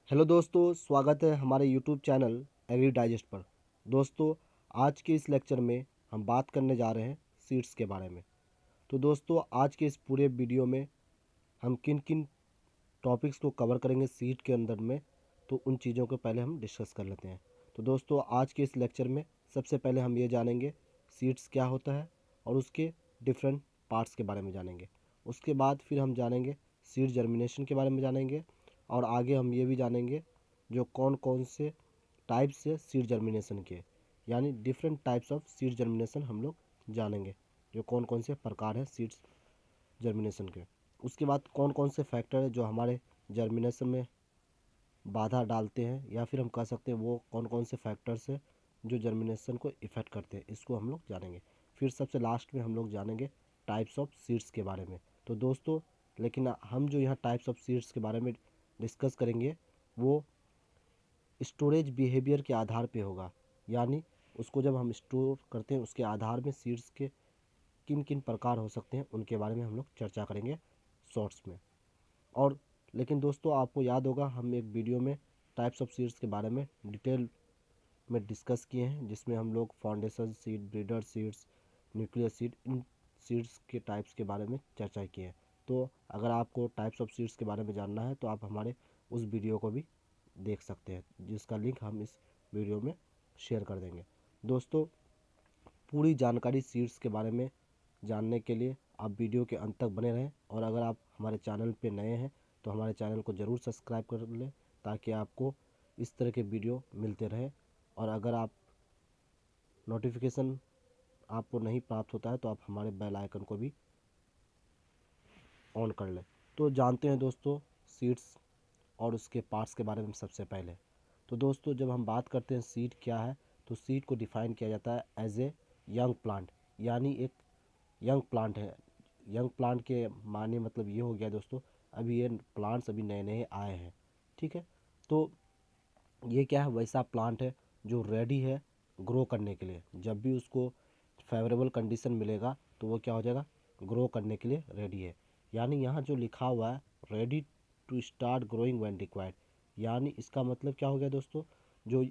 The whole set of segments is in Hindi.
हेलो दोस्तों, स्वागत है हमारे यूट्यूब चैनल एग्री डाइजेस्ट पर। दोस्तों, आज के इस लेक्चर में हम बात करने जा रहे हैं सीड्स के बारे में। तो दोस्तों, आज के इस पूरे वीडियो में हम किन किन टॉपिक्स को कवर करेंगे सीड के अंदर में, तो उन चीज़ों को पहले हम डिस्कस कर लेते हैं। तो दोस्तों, आज के इस लेक्चर में सबसे पहले हम ये जानेंगे सीड्स क्या होता है और उसके डिफरेंट पार्ट्स के बारे में जानेंगे। उसके बाद फिर हम जानेंगे सीड जर्मिनेशन के बारे में जानेंगे, और आगे हम ये भी जानेंगे जो कौन कौन से टाइप्स है सीड जर्मिनेशन के, यानी different types of seed germination हम लोग जानेंगे, जो कौन कौन से प्रकार हैं सीड्स जर्मिनेशन के। उसके बाद कौन कौन से फैक्टर है जो हमारे जर्मिनेशन में बाधा डालते हैं, या फिर हम कह सकते हैं वो कौन कौन से फैक्टर्स हैं जो जर्मिनेशन को इफ़ेक्ट करते हैं, इसको हम लोग जानेंगे। फिर सबसे लास्ट में हम लोग जानेंगे टाइप्स ऑफ सीड्स के बारे में। तो दोस्तों, लेकिन हम जो यहाँ टाइप्स ऑफ सीड्स के बारे में डिस्कस करेंगे वो स्टोरेज बिहेवियर के आधार पे होगा, यानी उसको जब हम स्टोर करते हैं उसके आधार में सीड्स के किन किन प्रकार हो सकते हैं उनके बारे में हम लोग चर्चा करेंगे शॉर्ट्स में। और लेकिन दोस्तों, आपको याद होगा हम एक वीडियो में टाइप्स ऑफ सीड्स के बारे में डिटेल में डिस्कस किए हैं, जिसमें हम लोग foundation seed, breeder seeds, nuclear seed, इन सीड्स के टाइप्स के बारे में चर्चा किए हैं। तो अगर आपको टाइप्स ऑफ सीड्स के बारे में जानना है तो आप हमारे उस वीडियो को भी देख सकते हैं, जिसका लिंक हम इस वीडियो में शेयर कर देंगे। दोस्तों, पूरी जानकारी सीड्स के बारे में जानने के लिए आप वीडियो के अंत तक बने रहें, और अगर आप हमारे चैनल पे नए हैं तो हमारे चैनल को ज़रूर सब्सक्राइब कर लें, ताकि आपको इस तरह के वीडियो मिलते रहें। और अगर आप नोटिफिकेशन आपको नहीं प्राप्त होता है तो आप हमारे बेल आइकन को भी ऑन कर लें। तो जानते हैं दोस्तों सीड्स और उसके पार्ट्स के बारे में सबसे पहले। तो दोस्तों, जब हम बात करते हैं सीड क्या है, तो सीड को डिफ़ाइन किया जाता है एज ए यंग प्लांट, यानी एक यंग प्लांट है। यंग प्लांट के माने मतलब ये हो गया दोस्तों, अभी ये प्लांट्स अभी नए नए आए हैं, ठीक है। तो ये क्या है, वैसा प्लांट है जो रेडी है ग्रो करने के लिए। जब भी उसको फेवरेबल कंडीशन मिलेगा तो वो क्या हो जाएगा, ग्रो करने के लिए रेडी है। यानी यहाँ जो लिखा हुआ है ready to start growing when required, यानी इसका मतलब क्या हो गया दोस्तों, जो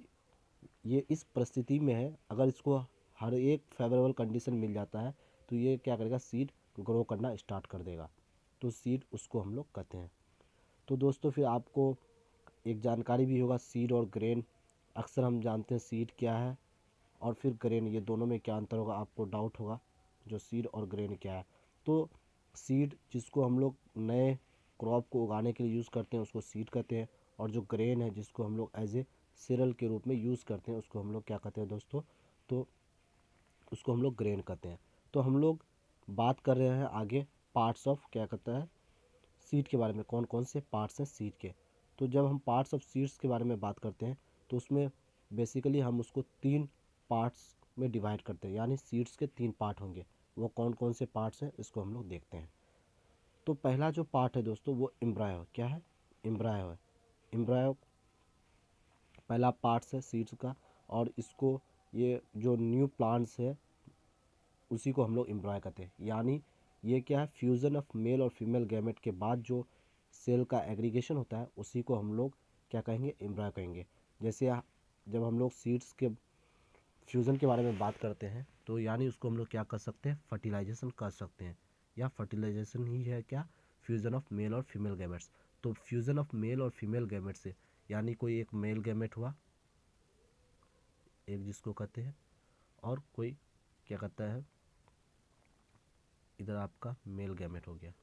ये इस परिस्थिति में है, अगर इसको हर एक फेवरेबल कंडीशन मिल जाता है तो ये क्या करेगा, सीड ग्रो करना स्टार्ट कर देगा। तो सीड उसको हम लोग कहते हैं। तो दोस्तों, फिर आपको एक जानकारी भी होगा सीड और ग्रेन। अक्सर हम जानते हैं सीड क्या है और फिर ग्रेन, ये दोनों में क्या अंतर होगा, आपको डाउट होगा जो सीड और ग्रेन क्या है। तो सीड जिसको हम लोग नए क्रॉप को उगाने के लिए यूज़ करते हैं उसको सीड कहते हैं, और जो ग्रेन है जिसको हम लोग एज ए सीरियल के रूप में यूज़ करते हैं उसको हम लोग क्या कहते हैं दोस्तों, तो उसको हम लोग ग्रेन कहते हैं। तो हम लोग बात कर रहे हैं आगे पार्ट्स ऑफ क्या कहता है सीड के बारे में, कौन कौन से पार्ट्स हैं सीड के। तो जब हम पार्ट्स ऑफ सीड्स के बारे में बात करते हैं तो उसमें बेसिकली हम उसको तीन पार्ट्स में डिवाइड करते हैं, यानी सीड्स के तीन पार्ट होंगे। वो कौन कौन से पार्ट्स हैं इसको हम लोग देखते हैं। तो पहला जो पार्ट है दोस्तों वो एम्ब्रायो, क्या है, एम्ब्रायो है। एम्ब्रायो पहला पार्ट्स है सीड्स का, और इसको ये जो न्यू प्लांट्स है उसी को हम लोग एम्ब्रायो कहते हैं। यानी ये क्या है, फ्यूज़न ऑफ मेल और फीमेल गैमेट के बाद जो सेल का एग्रीगेशन होता है उसी को हम लोग क्या कहेंगे, एम्ब्रायो कहेंगे। जैसे जब हम लोग सीड्स के फ्यूज़न के बारे में बात करते हैं तो यानी उसको हम लोग क्या कर सकते हैं, फर्टिलाइजेशन कर सकते हैं, या फर्टिलाइजेशन ही है क्या, फ्यूज़न ऑफ मेल और फीमेल गैमेट्स। तो फ्यूज़न ऑफ मेल और फीमेल गैमेट से, यानी कोई एक मेल गैमेट हुआ, एक जिसको कहते हैं, और कोई क्या कहता है, इधर आपका मेल गैमेट हो गया,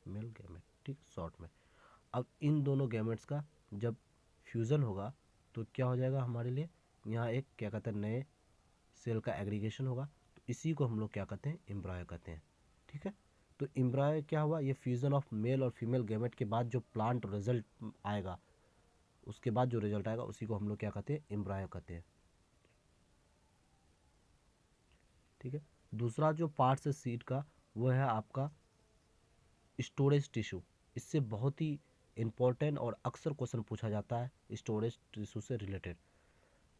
मेल गैमेट, ठीक, शॉर्ट में। अब इन दोनों गैमेट्स का जब फ्यूज़न होगा तो क्या हो जाएगा हमारे लिए, यहाँ एक क्या कहते हैं नए सेल का एग्रीगेशन होगा, तो इसी को हम लोग क्या कहते हैं, एम्ब्रायो कहते हैं, ठीक है। तो एम्ब्रायो क्या हुआ, ये फ्यूज़न ऑफ मेल और फीमेल गैमेट के बाद जो प्लांट रिजल्ट आएगा, उसके बाद जो रिजल्ट आएगा उसी को हम लोग क्या कहते हैं, एम्ब्रायो कहते हैं, ठीक है। दूसरा जो पार्ट है सीड का वो है आपका स्टोरेज टिश्यू। इससे बहुत ही इम्पोर्टेंट और अक्सर क्वेश्चन पूछा जाता है स्टोरेज टिश्यू से रिलेटेड।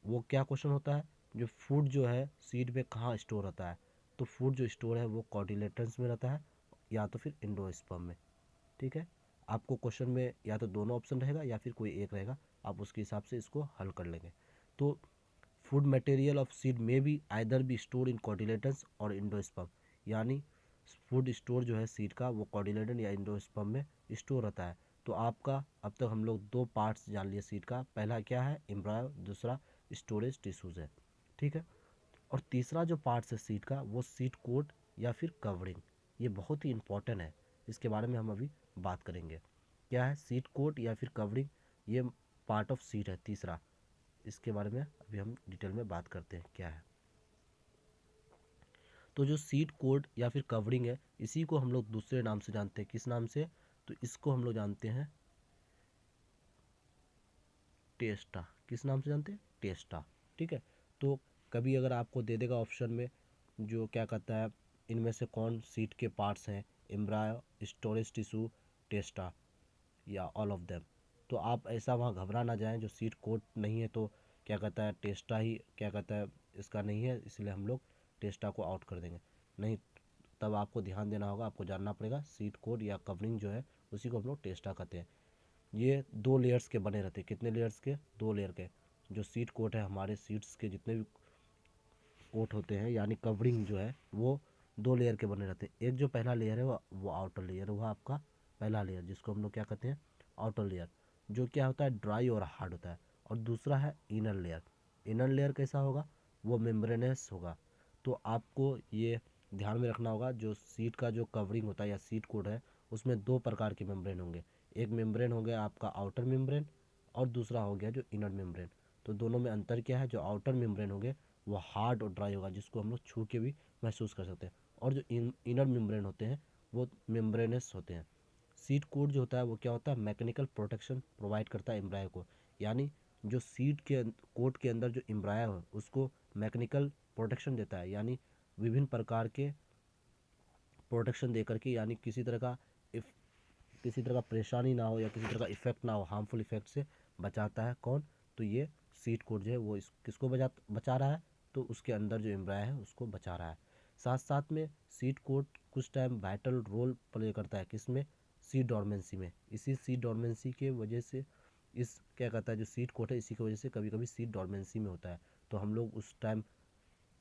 वो क्या क्वेश्चन होता है, जो फूड जो है सीड में कहाँ स्टोर रहता है, तो फूड जो स्टोर है वो कॉटिलेटन्स में रहता है या तो फिर एंडोस्पर्म में, ठीक है। आपको क्वेश्चन में या तो दोनों ऑप्शन रहेगा या फिर कोई एक रहेगा, आप उसके हिसाब से इसको हल कर लेंगे। तो फूड मटेरियल ऑफ सीड में be either be store in cotyledons और इंडोस्पर्म, यानी फूड स्टोर जो है सीड का वो कॉर्डिलेटन या इंडोस्पर्म में स्टोर रहता है। तो आपका अब तक हम लोग दो पार्ट्स जान लिए सीड का, पहला क्या है एम्ब्रायो, दूसरा स्टोरेज टिश्यूज है, ठीक है। और तीसरा जो पार्ट्स है सीड का वो सीड कोट या फिर कवरिंग, ये बहुत ही इंपॉर्टेंट है, इसके बारे में हम अभी बात करेंगे। क्या है सीड कोट या फिर कवरिंग, ये पार्ट ऑफ सीड है तीसरा, इसके बारे में अभी हम डिटेल में बात करते हैं क्या है। तो जो सीड कोट या फिर कवरिंग है इसी को हम लोग दूसरे नाम से जानते हैं, किस नाम से, तो इसको हम लोग जानते हैं टेस्टा, किस नाम से जानते हैं टेस्टा, ठीक है। तो कभी अगर आपको दे देगा ऑप्शन में जो क्या कहता है इनमें से कौन सीड के पार्ट्स हैं, एम्ब्रायो, स्टोरेज टिश्यू, टेस्टा या ऑल ऑफ देम, तो आप ऐसा वहाँ घबरा ना जाएं, जो सीड कोट नहीं है तो क्या कहता है टेस्टा ही क्या कहता है इसका नहीं है, इसलिए हम लोग टेस्टा को आउट कर देंगे, नहीं, तब आपको ध्यान देना होगा, आपको जानना पड़ेगा सीड कोट या कवरिंग जो है उसी को हम लोग टेस्टा कहते हैं। ये दो लेयर्स के बने रहते हैं, कितने लेयर्स के, दो लेयर के। जो सीड कोट है हमारे सीड्स के जितने भी कोट होते हैं यानी कवरिंग जो है वो दो लेयर के बने रहते हैं। एक जो पहला लेयर है वो आउटर लेयर है, वो आपका पहला लेयर जिसको हम लोग क्या कहते हैं आउटर लेयर, जो क्या होता है ड्राई और हार्ड होता है। और दूसरा है इनर लेयर, इनर लेयर कैसा होगा, वो मेम्ब्रेनस होगा। तो आपको ये ध्यान में रखना होगा, जो सीड का जो कवरिंग होता है या सीड कोट है उसमें दो प्रकार के मेम्ब्रेन होंगे, एक मेम्ब्रेन हो गया आपका आउटर मेम्ब्रेन और दूसरा हो गया जो इनर मेम्ब्रेन। तो दोनों में अंतर क्या है, जो आउटर मेम्ब्रेन हो गए वो हार्ड और ड्राई होगा, जिसको हम लोग छू के भी महसूस कर सकते हैं, और जो इनर मेम्ब्रेन होते हैं वो मेम्ब्रेनस होते हैं। सीड कोट जो होता है वो क्या होता है मैकेनिकल प्रोटेक्शन प्रोवाइड करता है एम्ब्रायो को, यानी जो सीड के कोट के अंदर जो एम्ब्रायो है उसको मैकेनिकल प्रोटेक्शन देता है, यानी विभिन्न प्रकार के प्रोटेक्शन दे करके, यानी किसी तरह का परेशानी ना हो या किसी तरह का इफेक्ट ना हो, हार्मफुल इफेक्ट से बचाता है कौन, तो ये सीड कोट जो है वो किसको बचा रहा है, तो उसके अंदर जो एम्ब्रायो है उसको बचा रहा है। साथ साथ में सीड कोट कुछ टाइम वाइटल रोल प्ले करता है किसमें, सीड डॉर्मेंसी में। इसी सीड डॉर्मेंसी के वजह से इस क्या कहता है जो सीड कोट है इसी की वजह से कभी कभी सीड डॉर्मेंसी में होता है, तो हम लोग उस टाइम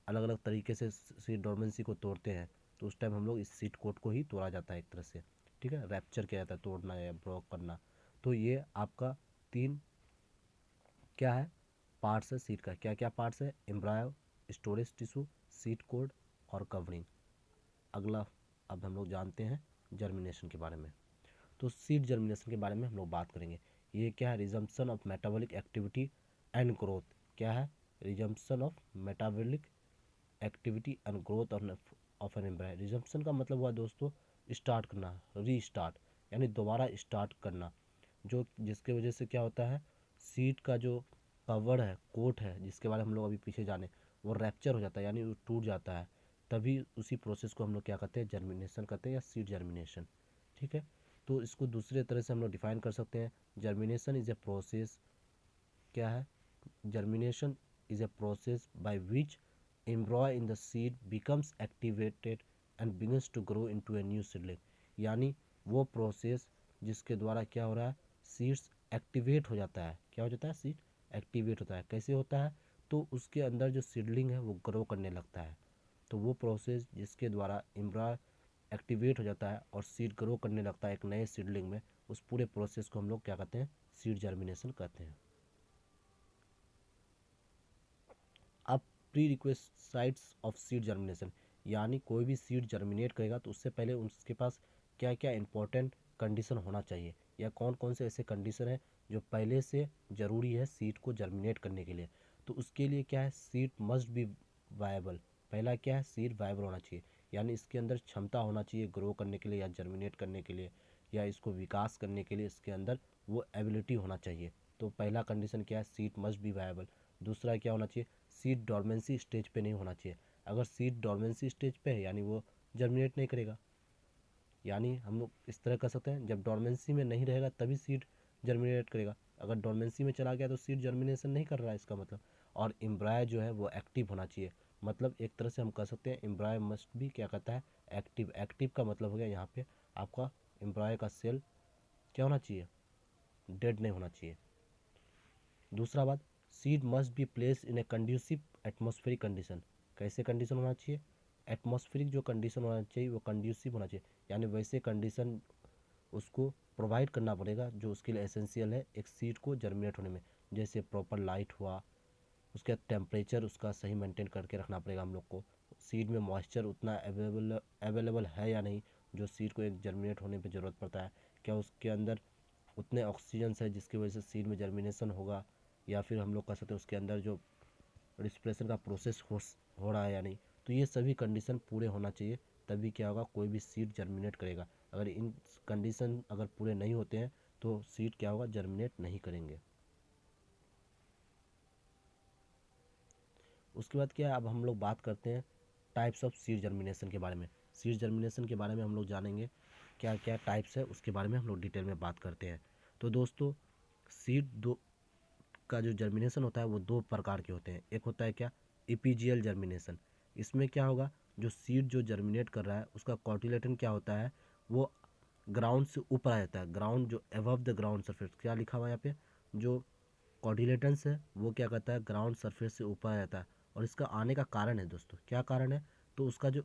अलग अलग तरीके से सीड डॉर्मेंसी को तोड़ते हैं, तो उस टाइम हम लोग इस सीड कोट को ही तोड़ा जाता है एक तरह से, ठीक है, रैप्चर किया जाता है, तोड़ना या ब्लॉक करना। तो ये आपका तीन क्या है पार्ट्स है सीड का, क्या क्या पार्ट्स है, embryo, storage tissue, seed code और कवरिंग। अगला अब हम लोग जानते हैं जर्मिनेशन के बारे में। तो सीड जर्मिनेशन के बारे में हम लोग बात करेंगे। ये क्या है, resumption of metabolic activity and growth, क्या है resumption of metabolic activity and growth of an embryo. Resumption का मतलब हुआ दोस्तों स्टार्ट करना, रीस्टार्ट, यानी दोबारा स्टार्ट करना, जो जिसके वजह से क्या होता है सीड का जो कवर है कोट है जिसके बारे में हम लोग अभी पीछे जाने, वो रैप्चर हो जाता है यानी वो टूट जाता है, तभी उसी प्रोसेस को हम लोग क्या कहते हैं जर्मिनेशन कहते हैं या सीड जर्मिनेशन, ठीक है। तो इसको दूसरे तरह से हम लोग डिफाइन कर सकते हैं, जर्मिनेशन इज ए प्रोसेस, क्या है germination is a process by which embryo in the seed becomes activated and begins to grow into a new seedling, यानी वो प्रोसेस जिसके द्वारा क्या हो रहा है सीड्स एक्टिवेट हो जाता है, क्या हो जाता है सीड एक्टिवेट होता है, कैसे होता है, तो उसके अंदर जो सीडलिंग है वो ग्रो करने लगता है। तो वो प्रोसेस जिसके द्वारा एम्ब्रॉय एक्टिवेट हो जाता है और सीड ग्रो करने लगता है एक नए सीडलिंग में, उस पूरे प्रोसेस को हम लोग क्या कहते हैं सीड जर्मिनेशन कहते हैं। अब प्री रिक्वेसाइट्स ऑफ सीड जर्मिनेशन, यानी कोई भी सीड जर्मिनेट करेगा तो उससे पहले उसके पास क्या क्या इंपॉर्टेंट कंडीशन होना चाहिए, या कौन कौन से ऐसे कंडीशन हैं जो पहले से ज़रूरी है सीड को जर्मिनेट करने के लिए। तो उसके लिए क्या है सीड मस्ट बी वायबल, पहला क्या है सीड वायबल होना चाहिए, यानी इसके अंदर क्षमता होना चाहिए ग्रो करने के लिए या जर्मिनेट करने के लिए या इसको विकास करने के लिए, इसके अंदर वो एबिलिटी होना चाहिए। तो पहला कंडीशन क्या है सीड मस्ट बी वायबल। दूसरा क्या होना चाहिए सीड डॉर्मेंसी स्टेज पे नहीं होना चाहिए, अगर सीड डॉर्मेंसी स्टेज पे है यानी वो जर्मिनेट नहीं करेगा, यानी हम लोग इस तरह कर सकते हैं जब डॉर्मेंसी में नहीं रहेगा तभी सीड जर्मिनेट करेगा, अगर डॉर्मेंसी में चला गया तो सीड जर्मिनेशन नहीं कर रहा है इसका मतलब। और एम्ब्रायो जो है वो एक्टिव होना चाहिए, मतलब एक तरह से हम कह सकते हैं एम्ब्रायो मस्ट भी क्या कहता है एक्टिव, एक्टिव का मतलब हो गया यहाँ पे आपका एम्ब्रायो का सेल क्या होना चाहिए, डेड नहीं होना चाहिए। दूसरा बात, seed must be place in A conducive atmospheric condition. कैसे कंडीशन होना चाहिए, एटमॉस्फेरिक जो कंडीशन होना चाहिए वो कंड्यूसिव होना चाहिए, यानी वैसे कंडीशन उसको प्रोवाइड करना पड़ेगा जो उसके लिए एसेंशियल है एक सीड को जर्मिनेट होने में। जैसे प्रॉपर लाइट हुआ, उसका टेम्परेचर उसका सही मेंटेन करके रखना पड़ेगा हम लोग को, सीड में मॉइस्चर उतना अवेलेबल है या नहीं जो सीड को एक जर्मिनेट होने पे ज़रूरत पड़ता है, क्या उसके अंदर उतने ऑक्सीजन है जिसकी वजह से सीड में जर्मिनेशन होगा, या फिर हम लोग कह सकते हैं उसके अंदर जो रिस्पिरेशन का प्रोसेस हो रहा है या नहीं। तो ये सभी कंडीशन पूरे होना चाहिए, तभी क्या होगा, कोई भी सीड जर्मिनेट करेगा। अगर इन कंडीशन अगर पूरे नहीं होते हैं तो सीड क्या होगा, जर्मिनेट नहीं करेंगे। उसके बाद क्या है, अब हम लोग बात करते हैं टाइप्स ऑफ सीड जर्मिनेशन के बारे में। सीड जर्मिनेशन के बारे में हम लोग जानेंगे क्या क्या टाइप्स है, उसके बारे में हम लोग डिटेल में बात करते हैं। तो दोस्तों, सीड दो का जो जर्मिनेशन होता है वो दो प्रकार के होते हैं। एक होता है क्या, इपीजियल जर्मिनेशन। इसमें क्या होगा, जो सीड जो जर्मिनेट कर रहा है उसका कॉटिलेटन क्या होता है, वो ग्राउंड से ऊपर आ जाता है। ग्राउंड जो एबव द ग्राउंड सरफेस, क्या लिखा हुआ है यहाँ पे, जो कॉटिलेटन्स है वो क्या करता है, ग्राउंड सरफेस से ऊपर आ जाता है। और इसका आने का कारण है दोस्तों, क्या कारण है, तो उसका जो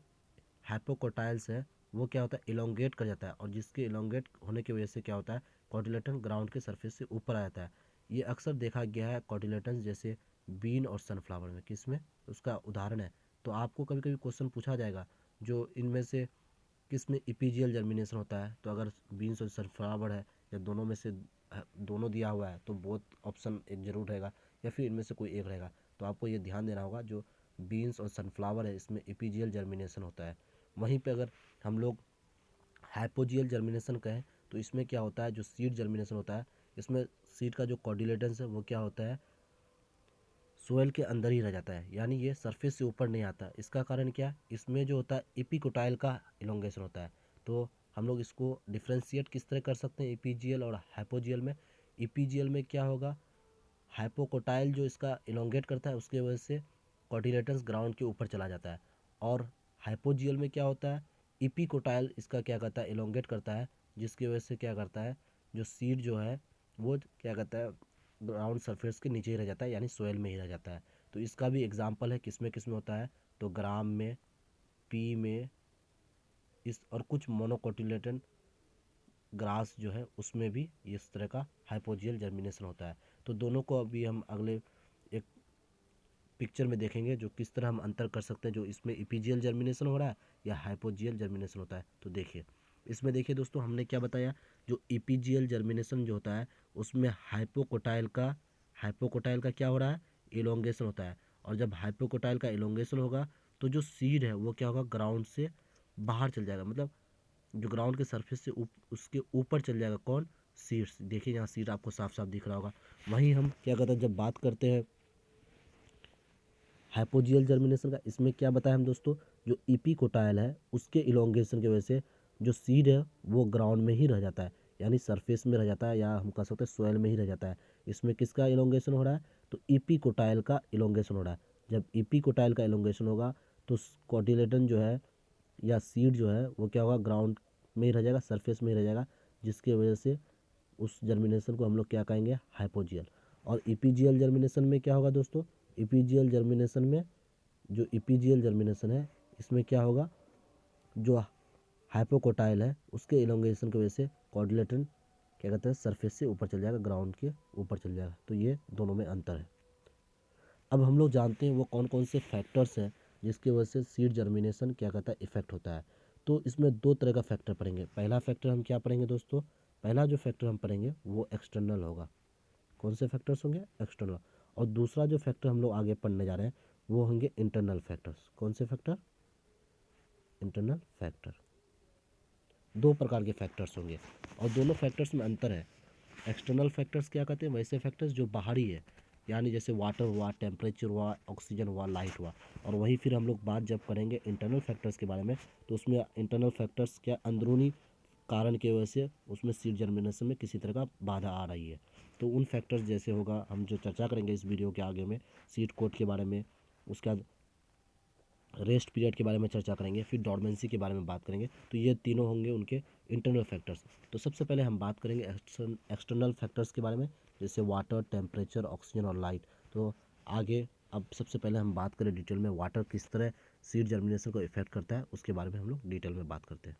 हाइपोकोटाइल्स है वो क्या होता है, इलोंगेट कर जाता है, और जिसके इलोंगेट होने की वजह से क्या होता है, कॉटिलेटन ग्राउंड के सरफेस से ऊपर आ जाता है। ये अक्सर देखा गया है कॉटिलेटन जैसे बीन और सनफ्लावर में, किसमें, उसका उदाहरण है। तो आपको कभी कभी क्वेश्चन पूछा जाएगा जो इनमें से किस में इपीजियल जर्मिनेशन होता है, तो अगर बीन्स और सनफ्लावर है या दोनों में से दोनों दिया हुआ है तो बोथ ऑप्शन एक जरूर रहेगा, या फिर इनमें से कोई एक रहेगा। तो आपको ये ध्यान देना होगा, जो बीन्स और सनफ्लावर है इसमें इपीजियल जर्मिनेशन होता है। वहीं पे अगर हम लोग हाइपोजियल जर्मिनेशन कहें तो इसमें क्या होता है, जो सीड जर्मिनेशन होता है इसमें सीड का जो कॉर्डिलेटन्स है वो क्या होता है, सोयल के अंदर ही रह जाता है, यानी ये सरफेस से ऊपर नहीं आता। इसका कारण क्या, इसमें जो होता है एपिकोटाइल का इलोंगेशन होता है। तो हम लोग इसको डिफ्रेंशिएट किस तरह कर सकते हैं इपीजियल और हाइपोजियल में। इपीजियल में क्या होगा, हाइपोकोटाइल जो इसका इलोंगेट करता है उसकी वजह से कॉर्डिलेटन्स ग्राउंड के ऊपर चला जाता है। और हाइपोजियल में क्या होता है, इपिकोटाइल इसका क्या करता है, इलोंगेट करता है, जिसकी वजह से क्या करता है, जो सीड जो है वो क्या करता है, ग्राउंड सरफेस के नीचे ही रह जाता है, यानी सोयल में ही रह जाता है। तो इसका भी एग्जाम्पल है किसमें किसमें होता है, तो ग्राम में, पी में, इस और कुछ मोनोकोटिलेटन ग्रास जो है उसमें भी इस तरह का हाइपोजियल जर्मिनेशन होता है। तो दोनों को अभी हम अगले एक पिक्चर में देखेंगे जो किस तरह हम अंतर कर सकते हैं, जो इसमें इपीजियल जर्मिनेशन हो रहा है या हाइपोजियल जर्मिनेशन होता है। तो देखिए, इसमें देखिए दोस्तों, हमने क्या बताया, जो इपीजियल जर्मिनेशन जो होता है उसमें हाइपोकोटाइल का क्या हो रहा है, इलोंगेशन होता है। और जब हाइपोकोटाइल का इलोंगेशन होगा तो जो सीड है वो क्या होगा, ग्राउंड से बाहर चल जाएगा, मतलब जो ग्राउंड के सरफेस से उसके ऊपर चल जाएगा, कौन, सीड्स। देखिए यहाँ सीड आपको साफ साफ दिख रहा होगा। वहीं हम क्या करते हैं, जब बात करते हैं हाइपोजियल जर्मिनेशन का, इसमें क्या बताया हम दोस्तों, जो इपिकोटाइल है उसके इलोंगेशन की वजह से जो सीड है वो ग्राउंड में ही रह जाता है, यानी सरफेस में रह जाता है, या हम कह सकते हैं सोयल में ही रह जाता है। इसमें किसका इलोंगेशन हो रहा है, तो इपिकोटाइल का इलोंगेशन हो रहा है। जब इपिकोटाइल का इलोंगेशन होगा तो कॉटिलेटन जो है या सीड जो है वो क्या होगा, ग्राउंड में ही रह जाएगा, सरफेस में ही रह जाएगा, जिसकी वजह से उस जर्मिनेशन को हम लोग क्या कहेंगे, हाइपोजियल। और इपीजियल जर्मिनेशन में क्या होगा दोस्तों, इपीजियल जर्मिनेशन में, जो इपीजियल जर्मिनेशन है इसमें क्या होगा, जो हाइपोकोटाइल है उसके इलोंगेशन की वजह से कॉर्डिलेटन क्या कहते हैं, सरफेस से ऊपर चल जाएगा, ग्राउंड के ऊपर चल जाएगा। तो ये दोनों में अंतर है। अब हम लोग जानते हैं वो कौन कौन से फैक्टर्स हैं जिसकी वजह से सीड जर्मिनेशन क्या कहता है, इफेक्ट होता है। तो इसमें दो तरह का फैक्टर पढ़ेंगे। पहला फैक्टर हम क्या पढ़ेंगे दोस्तों, पहला जो फैक्टर हम पढ़ेंगे वो एक्सटर्नल होगा। कौन से फैक्टर्स होंगे, एक्सटर्नल। और दूसरा जो फैक्टर हम लोग आगे पढ़ने जा रहे हैं वो होंगे इंटरनल फैक्टर्स। कौन से फैक्टर, इंटरनल फैक्टर। दो प्रकार के फैक्टर्स होंगे और दोनों फैक्टर्स में अंतर है। एक्सटर्नल फैक्टर्स क्या कहते हैं, वैसे फैक्टर्स जो बाहरी है, यानी जैसे वाटर हुआ, टेम्परेचर हुआ, ऑक्सीजन हुआ, लाइट हुआ। और वहीं फिर हम लोग बात जब करेंगे इंटरनल फैक्टर्स के बारे में, तो उसमें इंटरनल फैक्टर्स क्या, अंदरूनी कारण की वजह से उसमें सीड जर्मिनेशन में किसी तरह का बाधा आ रही है। तो उन फैक्टर्स जैसे होगा, हम जो चर्चा करेंगे इस वीडियो के आगे में, सीड कोट के बारे में, उसके बाद रेस्ट पीरियड के बारे में चर्चा करेंगे, फिर डॉर्मेंसी के बारे में बात करेंगे। तो ये तीनों होंगे उनके इंटरनल फैक्टर्स। तो सबसे पहले हम बात करेंगे एक्सटर्नल फैक्टर्स के बारे में, जैसे वाटर, टेम्परेचर, ऑक्सीजन और लाइट। तो आगे अब सबसे पहले हम बात करें डिटेल में वाटर किस तरह सीड जर्मिनेशन को इफेक्ट करता है, उसके बारे में हम लोग डिटेल में बात करते हैं।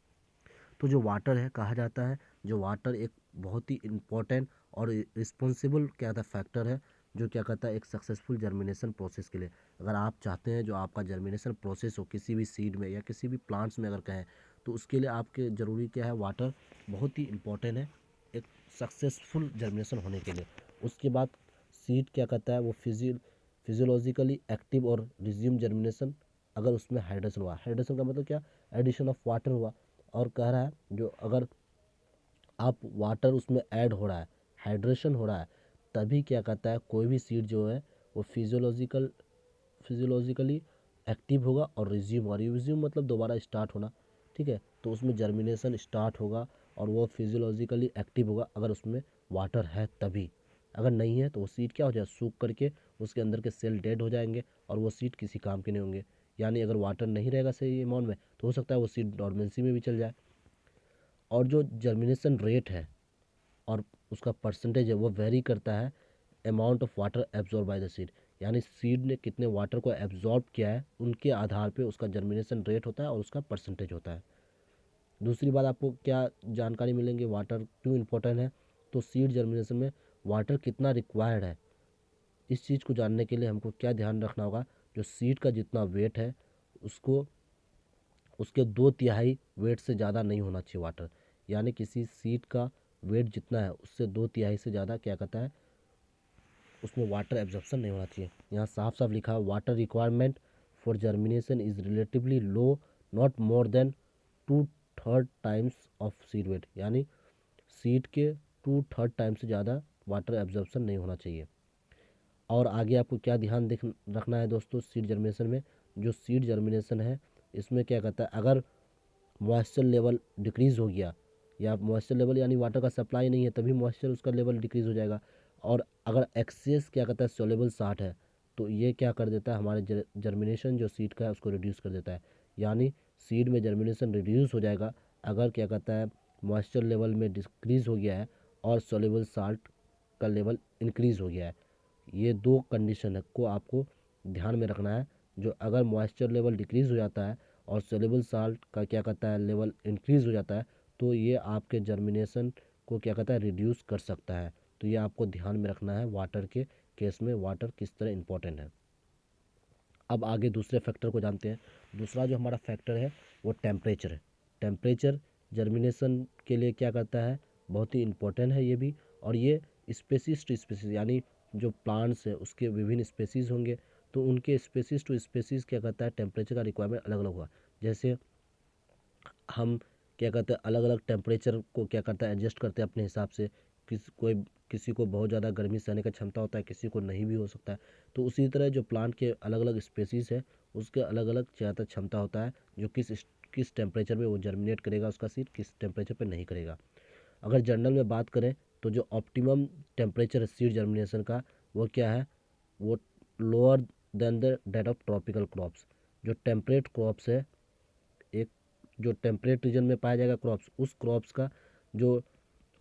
तो जो वाटर है, कहा जाता है जो वाटर एक बहुत ही इम्पोर्टेंट और रिस्पॉन्सिबल क्या था फैक्टर है, जो क्या कहता है एक सक्सेसफुल जर्मिनेशन प्रोसेस के लिए। अगर आप चाहते हैं जो आपका जर्मिनेशन प्रोसेस हो किसी भी सीड में या किसी भी प्लांट्स में अगर कहें, तो उसके लिए आपके ज़रूरी क्या है, वाटर बहुत ही इम्पोर्टेंट है एक सक्सेसफुल जर्मिनेशन होने के लिए। उसके बाद सीड क्या कहता है वो फिजियोलॉजिकली एक्टिव और रिज्यूम जर्मिनेशन अगर उसमें हाइड्रेशन हुआ। हाइड्रेशन का मतलब क्या, एडिशन ऑफ वाटर हुआ। और कह रहा है जो अगर आप वाटर उसमें ऐड हो रहा है, हाइड्रेशन हो रहा है, तभी क्या कहता है कोई भी सीड जो है वो फिजियोलॉजिकली एक्टिव होगा और रिज्यूम होगा। रिज्यूम मतलब दोबारा स्टार्ट होना, ठीक है। तो उसमें जर्मिनेशन स्टार्ट होगा और वो फिजियोलॉजिकली एक्टिव होगा अगर उसमें वाटर है तभी। अगर नहीं है तो वो सीड क्या हो जाए, सूख करके उसके अंदर के सेल डेड हो जाएंगे और वो सीड किसी काम के नहीं होंगे। यानी अगर वाटर नहीं रहेगा सही अमाउंट में तो हो सकता है वो सीड डॉर्मेंसी में भी चल जाए। और जो जर्मिनेशन रेट है और उसका परसेंटेज है वो वेरी करता है amount of water absorb by the seed. यानी सीड ने कितने वाटर को एब्जॉर्ब किया है उनके आधार पे उसका जर्मिनेशन रेट होता है और उसका परसेंटेज होता है। दूसरी बात आपको क्या जानकारी मिलेंगे वाटर क्यों इम्पोर्टेंट है, तो सीड जर्मिनेशन में वाटर कितना रिक्वायर्ड है, इस चीज़ को जानने के लिए हमको क्या ध्यान रखना होगा, जो सीड का जितना वेट है उसको उसके 2/3 वेट से ज़्यादा नहीं होना चाहिए वाटर। यानी किसी सीड का वेट जितना है उससे 2/3 से ज़्यादा क्या कहता है उसमें वाटर एब्जॉर्प्शन नहीं होना चाहिए। यहाँ साफ साफ लिखा है water requirement for germination is relatively low, not more than 2/3 times of seed weight. यानी सीड के 2/3 टाइम से ज़्यादा वाटर एब्जॉर्प्शन नहीं होना चाहिए। और आगे आपको क्या ध्यान रखना है दोस्तों, सीड जर्मिनेशन में, जो सीड जर्मिनेशन है इसमें क्या कहता है अगर मॉइस्चर लेवल डिक्रीज़ हो गया, या मॉइस्चर लेवल यानी वाटर का सप्लाई नहीं है तभी मॉइस्चर उसका लेवल डिक्रीज़ हो जाएगा। और अगर एक्सेस क्या कहता है सोलेबल साल्ट है, तो ये क्या कर देता है हमारे जर्मिनेशन जो सीड का है उसको रिड्यूस कर देता है। यानी सीड में जर्मिनेशन रिड्यूस हो जाएगा अगर क्या कहता है मॉइस्चर लेवल में डिक्रीज़ हो गया है और सोलेबल साल्ट का लेवल इंक्रीज़ हो गया है। ये दो कंडीशन है को आपको ध्यान में रखना है। जो अगर मॉइस्चर लेवल डिक्रीज़ हो जाता है और सोल्यूबल साल्ट का क्या कहता है लेवल इंक्रीज़ हो जाता है, तो ये आपके जर्मिनेशन को क्या कहता है रिड्यूस कर सकता है। तो ये आपको ध्यान में रखना है वाटर के केस में, वाटर किस तरह इंपॉर्टेंट है। अब आगे दूसरे फैक्टर को जानते हैं। दूसरा जो हमारा फैक्टर है वो टेम्परेचर है। टेम्परेचर जर्मिनेशन के लिए क्या करता है, बहुत ही इम्पोर्टेंट है ये भी। और ये स्पेसीज टू स्पेसीज यानी जो प्लांट्स है उसके विभिन्न स्पेसीज होंगे, तो उनके स्पेसीज टू स्पेसीज क्या करता है टेम्परेचर का रिक्वायरमेंट अलग अलग होगा। जैसे हम क्या कहते हैं अलग अलग टेम्परेचर को क्या करता है एडजस्ट करते हैं अपने हिसाब से। किसी को बहुत ज़्यादा गर्मी सहने का क्षमता होता है, किसी को नहीं भी हो सकता है। तो उसी तरह जो प्लांट के अलग अलग स्पेसीज है उसके अलग अलग ज़्यादा क्षमता होता है जो किस टेम्परेचर में वो जर्मिनेट करेगा उसका सीड, किस टेम्परेचर पर नहीं करेगा। अगर जनरल में बात करें तो जो ऑप्टिमम टेम्परेचर है सीड जर्मिनेशन का वो क्या है, वो lower than the that of tropical crops. जो टेम्परेट क्रॉप्स है, एक जो टेम्परेट रीजन में पाया जाएगा क्रॉप्स, उस क्रॉप्स का जो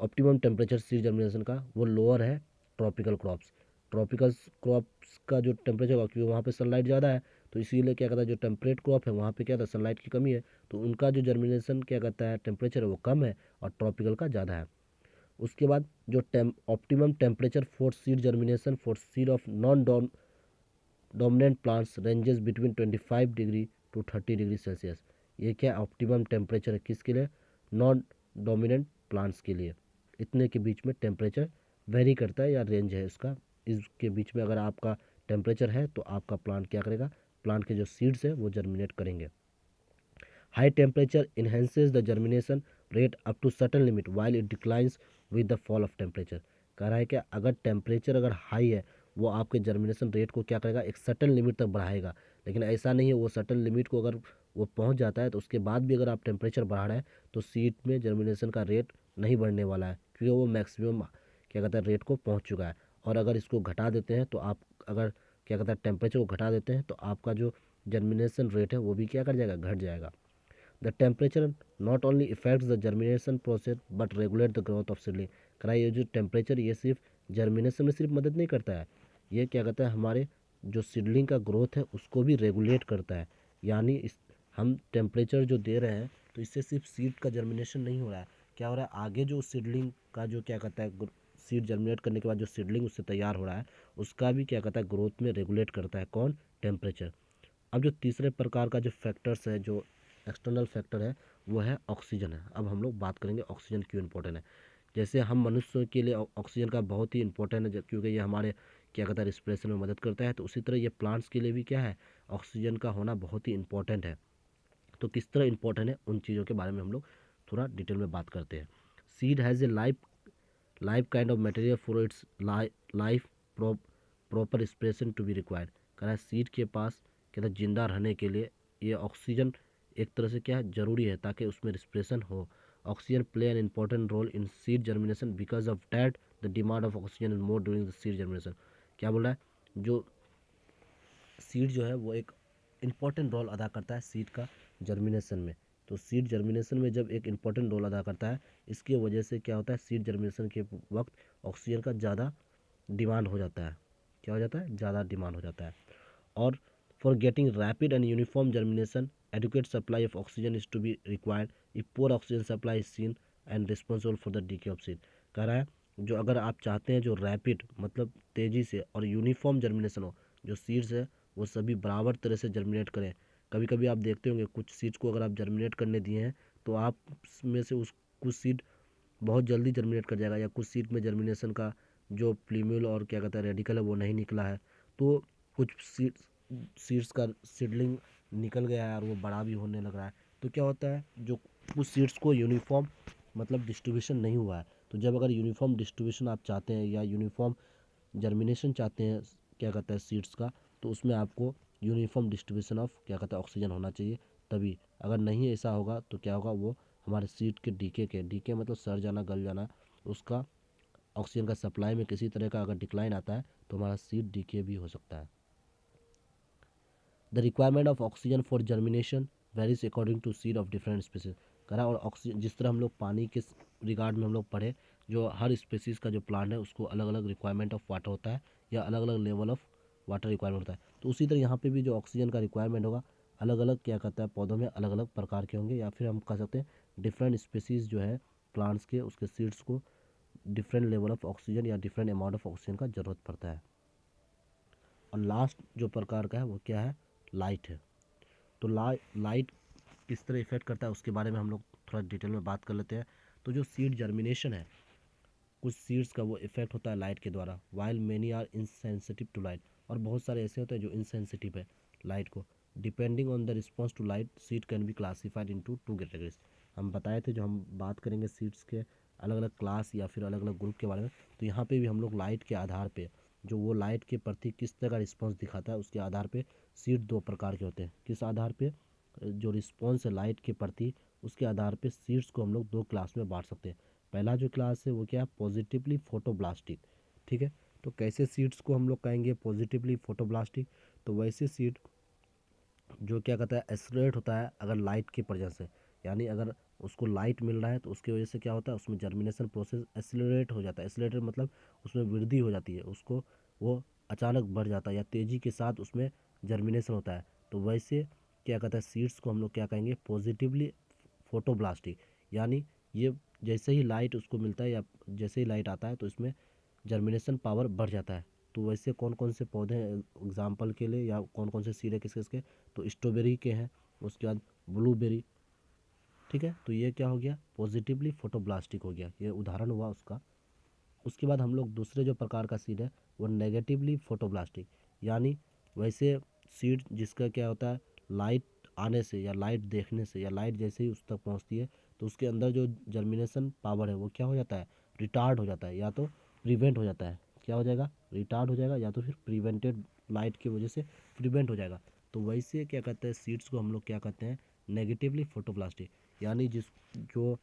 ऑप्टिमम टेम्परेचर सीड जर्मिनेशन का वो लोअर है ट्रॉपिकल क्रॉप्स। ट्रॉपिकल क्रॉप्स का जो टेम्परेचर होगा क्योंकि वहाँ पे सनलाइट ज़्यादा है, तो इसीलिए क्या कहता है जो टेम्परेट क्रॉप है वहाँ पे क्या था सनलाइट की कमी है, तो उनका जो जर्मिनेशन क्या कहता है टेम्परेचर है वो कम है और ट्रॉपिकल का ज़्यादा है। उसके बाद जो optimum temperature for seed germination for seed of non dominant plants ranges between 25 degree to 30 degree Celsius. ये क्या ऑप्टिमम टेम्परेचर है किसके लिए, नॉन डोमिनेंट प्लांट्स के लिए। इतने के बीच में टेम्परेचर वेरी करता है या रेंज है इसका, इसके बीच में अगर आपका टेम्परेचर है तो आपका प्लांट क्या करेगा, प्लांट के जो सीड्स है वो जर्मिनेट करेंगे। High temperature enhances the germination rate up to certain limit while it declines with the fall of temperature. कह रहा है कि अगर टेम्परेचर अगर हाई है वो आपके जर्मिनेशन रेट को क्या करेगा एक सर्टन लिमिट तक बढ़ाएगा। लेकिन ऐसा नहीं है, वो सर्टन लिमिट को अगर वो पहुंच जाता है तो उसके बाद भी अगर आप टेम्परेचर बढ़ा रहे हैं तो सीड में जर्मिनेशन का रेट नहीं बढ़ने वाला है क्योंकि वो मैक्सिमम क्या कहता है रेट को पहुँच चुका है। और अगर इसको घटा देते हैं तो आप अगर क्या कहता है टेम्परेचर को घटा देते हैं तो आपका जो जर्मिनेशन रेट है वो भी क्या कर जाएगा, घट जाएगा। The temperature not only effects the germination process but regulate the growth of seedling. करा ये जो टेम्परेचर ये सिर्फ जर्मिनेशन में सिर्फ मदद नहीं करता है, ये क्या करता है हमारे जो सीडलिंग का ग्रोथ है उसको भी रेगुलेट करता है। यानी इस हम टेम्परेचर जो दे रहे हैं तो इससे सिर्फ सीड का जर्मिनेशन नहीं हो रहा है, क्या हो रहा है आगे जो सीडलिंग का जो क्या कहता है सीड जर्मिनेट करने के बाद जो सीडलिंग उससे तैयार हो रहा है उसका भी क्या कहता है ग्रोथ में रेगुलेट करता है कौन, टेम्परेचर। अब जो तीसरे प्रकार का जो फैक्टर्स है, जो एक्सटर्नल फैक्टर है, वो है ऑक्सीजन है। अब हम लोग बात करेंगे ऑक्सीजन क्यों इंपॉर्टेंट है। जैसे हम मनुष्यों के लिए ऑक्सीजन का बहुत ही इंपॉर्टेंट है क्योंकि ये हमारे क्या कहता है रिस्पिरेशन में मदद करता है, तो उसी तरह ये प्लांट्स के लिए भी क्या है, ऑक्सीजन का होना बहुत ही इंपॉर्टेंट है। तो किस तरह इंपॉर्टेंट है उन चीज़ों के बारे में हम लोग थोड़ा डिटेल में बात करते हैं। Seed has a life kind of material for its life proper expression to be required. कह रहा है सीड के पास कहता है जिंदा रहने के लिए ये ऑक्सीजन एक तरह से क्या है ज़रूरी है ताकि उसमें रिस्पिरेशन हो। Oxygen play an important role in seed germination because of that the demand of oxygen is more during the seed germination. क्या बोल रहा है, जो सीड जो है वो एक इम्पॉर्टेंट रोल अदा करता है सीड का जर्मिनेशन में। तो सीड जर्मिनेशन में जब एक इम्पॉर्टेंट रोल अदा करता है इसकी वजह से क्या होता है सीड जर्मिनेशन के वक्त ऑक्सीजन का ज़्यादा डिमांड हो जाता है, क्या हो जाता है, ज़्यादा डिमांड हो जाता है। और for getting rapid and uniform germination adequate supply of oxygen is to be required. If poor oxygen supply is seen and responsible for the decay of seed. कह रहा है जो अगर आप चाहते हैं जो रैपिड मतलब तेज़ी से और यूनिफॉर्म जर्मिनेशन हो, जो सीड्स है वो सभी बराबर तरह से जर्मिनेट करें। कभी कभी आप देखते होंगे कुछ सीड्स को अगर आप जर्मिनेट करने दिए हैं तो आप में से उस कुछ सीड बहुत जल्दी जर्मिनेट कर जाएगा, या कुछ सीड में जर्मिनेशन का जो प्लीम्यूल और क्या कहता है रेडिकल है वो नहीं निकला है, तो कुछ सीड्स का सीडलिंग निकल गया है और वो बड़ा भी होने लग रहा है। तो क्या होता है जो कुछ सीड्स को यूनिफॉर्म मतलब डिस्ट्रीब्यूशन नहीं हुआ है, तो जब अगर यूनिफॉर्म डिस्ट्रीब्यूशन आप चाहते हैं या यूनिफॉर्म जर्मिनेशन चाहते हैं क्या कहता है सीड्स का, तो उसमें आपको यूनिफॉर्म डिस्ट्रीब्यूशन ऑफ क्या कहता है ऑक्सीजन होना चाहिए तभी। अगर नहीं ऐसा होगा तो क्या होगा, वो हमारे सीड के डीके मतलब सड़ जाना गल जाना, उसका ऑक्सीजन का सप्लाई में किसी तरह का अगर डिक्लाइन आता है तो हमारा सीड डीके भी हो सकता है। The requirement of oxygen for germination varies according to seed of different species. करा और ऑक्सीजन जिस तरह हम लोग पानी के रिगार्ड में हम लोग पढ़े, जो हर स्पीसीज का जो प्लांट है उसको अलग अलग रिक्वायरमेंट ऑफ वाटर होता है या अलग अलग लेवल ऑफ वाटर रिक्वायरमेंट होता है, तो उसी तरह यहाँ पे भी जो ऑक्सीजन का रिक्वायरमेंट होगा अलग अलग क्या कहता है पौधों में अलग अलग प्रकार के होंगे, या फिर हम कह सकते हैं डिफरेंट स्पीसीज जो है प्लांट्स के उसके सीड्स को डिफरेंट लेवल ऑफ ऑक्सीजन या डिफरेंट अमाउंट ऑफ ऑक्सीजन का ज़रूरत पड़ता है। और लास्ट जो प्रकार का है वो क्या है, लाइट है। तो लाइट किस तरह इफेक्ट करता है उसके बारे में हम लोग थोड़ा डिटेल में बात कर लेते हैं। तो जो सीड जर्मिनेशन है कुछ सीड्स का वो इफेक्ट होता है लाइट के द्वारा, while many are insensitive to light. और बहुत सारे ऐसे होते हैं जो इनसेंसिटिव है लाइट को। Depending on the response to light seed can be classified into two categories. हम बताए थे जो हम बात करेंगे सीड्स के अलग अलग क्लास या फिर अलग अलग ग्रुप के बारे में, तो यहाँ पे भी हम लोग लाइट के आधार पे जो वो लाइट के प्रति किस तरह का रिस्पॉन्स दिखाता है उसके आधार पे सीड दो प्रकार के होते हैं। किस आधार पे, जो रिस्पॉन्स है लाइट के प्रति उसके आधार पे सीड्स को हम लोग दो क्लास में बांट सकते हैं। पहला जो क्लास है वो क्या है, पॉजिटिवली फोटोब्लास्टिक। ठीक है, तो कैसे सीड्स को हम लोग कहेंगे पॉजिटिवली फोटोब्लास्टिक, तो वैसे सीड जो क्या कहता है एक्सलेट होता है अगर लाइट की प्रेजेंस से, यानी अगर उसको लाइट मिल रहा है तो उसकी वजह से क्या होता है उसमें जर्मिनेशन प्रोसेस एक्सीलरेट हो जाता है। एक्सीलरेट मतलब उसमें वृद्धि हो जाती है, उसको वो अचानक बढ़ जाता है या तेज़ी के साथ उसमें जर्मिनेशन होता है। तो वैसे क्या कहता है सीड्स को हम लोग क्या कहेंगे पॉजिटिवली फोटोब्लास्टिक। यानी ये जैसे ही लाइट उसको मिलता है या जैसे ही लाइट आता है तो इसमें जर्मिनेशन पावर बढ़ जाता है। तो वैसे कौन कौन से पौधे हैं एग्जाम्पल के लिए या कौन कौन से सीड है किस किसके, तो स्ट्रॉबेरी के हैं, उसके बाद ब्लूबेरी। ठीक है, तो ये क्या हो गया पॉजिटिवली फोटोब्लास्टिक हो गया, ये उदाहरण हुआ उसका। उसके बाद हम लोग दूसरे जो प्रकार का सीड है वो नेगेटिवली फोटोब्लास्टिक। यानी वैसे सीड जिसका क्या होता है लाइट आने से या लाइट देखने से या लाइट जैसे ही उस तक पहुंचती है तो उसके अंदर जो जर्मिनेशन पावर है वो क्या हो जाता है, रिटार्ड हो जाता है या तो प्रिवेंट हो जाता है। क्या हो जाएगा, रिटार्ड हो जाएगा या तो फिर प्रिवेंटेड लाइट की वजह से प्रिवेंट हो जाएगा। तो वैसे क्या कहते हैं सीड्स को हम लोग क्या कहते हैं नेगेटिवली फोटोब्लास्टिक। यानी जिस जो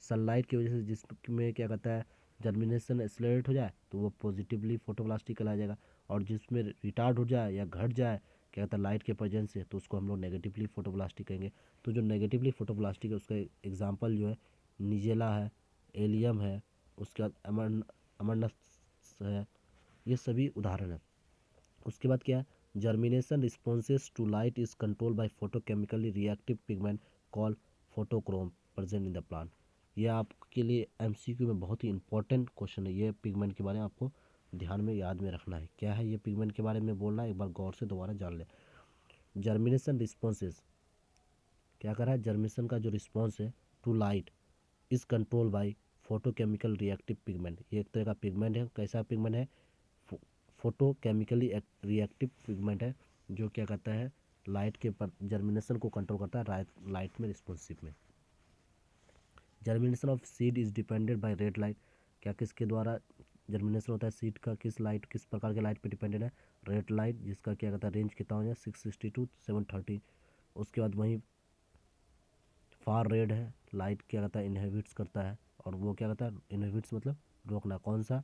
सनलाइट की वजह से जिसमें क्या कहता है जर्मिनेशन एक्सेलरेट हो जाए तो वो पॉजिटिवली फोटोब्लास्टिक कहलाया जाएगा, और जिसमें रिटार्ड हो जाए या घट जाए क्या कहता है लाइट के प्रेजेंस से, तो उसको हम लोग नेगेटिवली फोटोब्लास्टिक कहेंगे। तो जो नेगेटिवली फोटोब्लास्टिक है उसका एग्जाम्पल जो है निजेला है, एलियम है, उसके बाद अमरनथ है, ये सभी उदाहरण है। उसके बाद क्या है, germination responses to light is control by photochemically reactive pigment call phytochrome present in the plant. ये आपके लिए एमसीक्यू में बहुत ही इंपॉर्टेंट क्वेश्चन है। ये पिगमेंट के बारे में आपको ध्यान में याद में रखना है। क्या है ये पिगमेंट के बारे में बोलना है, एक बार गौर से दोबारा जान ले। जर्मिनेशन रिस्पॉन्सेज क्या कर रहा है, जर्मिनेशन का जो रिस्पॉन्स है to light is control by photochemical reactive pigment. ये एक तरह का पिगमेंट है। कैसा पिगमेंट है, फोटोकेमिकली रिएक्टिव पिगमेंट है, जो क्या करता है लाइट के जर्मिनेशन को कंट्रोल करता है लाइट में रिस्पॉन्सिव में। Germination of seed is depended by red light. क्या किसके द्वारा जर्मिनेशन होता है सीड का, किस लाइट, किस प्रकार के लाइट पे डिपेंडेड है, रेड लाइट, जिसका क्या कहता है रेंज कितना हो जाए 660 टू 730। उसके बाद वहीं फार रेड है, लाइट क्या कहता है इनहेबिट्स करता है, और वो क्या कहता है इनहेबिट्स मतलब रोकना, कौन सा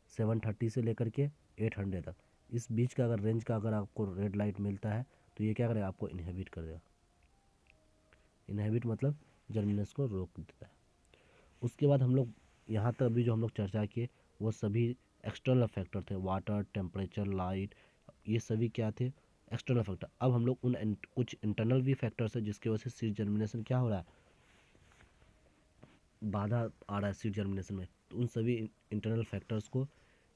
730 से लेकर के 800 तक, इस बीच का अगर रेंज का अगर आपको रेड लाइट मिलता है तो ये क्या करेगा, आपको इनहेबिट कर देगा। इनहेबिट मतलब जर्मिनेशन को रोक देता है। उसके बाद हम लोग यहाँ तक अभी जो हम लोग चर्चा किए वो सभी एक्सटर्नल फैक्टर थे, वाटर, टेम्परेचर, लाइट, ये सभी क्या थे, एक्सटर्नल फैक्टर। अब हम लोग उन कुछ इंटरनल भी फैक्टर्स है जिसकी वजह से सीड जर्मिनेशन क्या हो रहा है, बाधा आ रहा है सीड जर्मिनेशन में। तो उन सभी इंटरनल फैक्टर्स को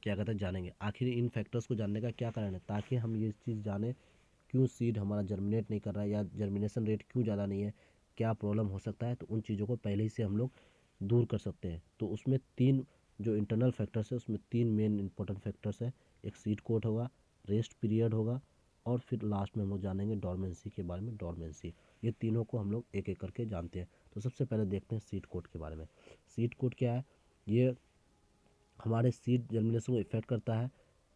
क्या कहते हैं जानेंगे। आखिर इन फैक्टर्स को जानने का क्या कारण है, ताकि हम ये चीज़ जाने क्यों सीड हमारा जर्मिनेट नहीं कर रहा है या जर्मिनेशन रेट क्यों ज़्यादा नहीं है, क्या प्रॉब्लम हो सकता है। तो उन चीज़ों को पहले ही से हम लोग दूर कर सकते हैं। तो उसमें तीन जो इंटरनल फैक्टर्स है उसमें तीन मेन इंपॉर्टेंट फैक्टर्स है। एक सीड कोट होगा, रेस्ट पीरियड होगा, और फिर लास्ट में हम लोग जानेंगे डॉर्मेंसी के बारे में, डॉर्मेंसी। ये तीनों को हम लोग एक एक करके जानते हैं। तो सबसे पहले देखते हैं सीड कोट के बारे में। सीड कोट क्या है, ये हमारे सीड जर्मिनेशन को इफेक्ट करता है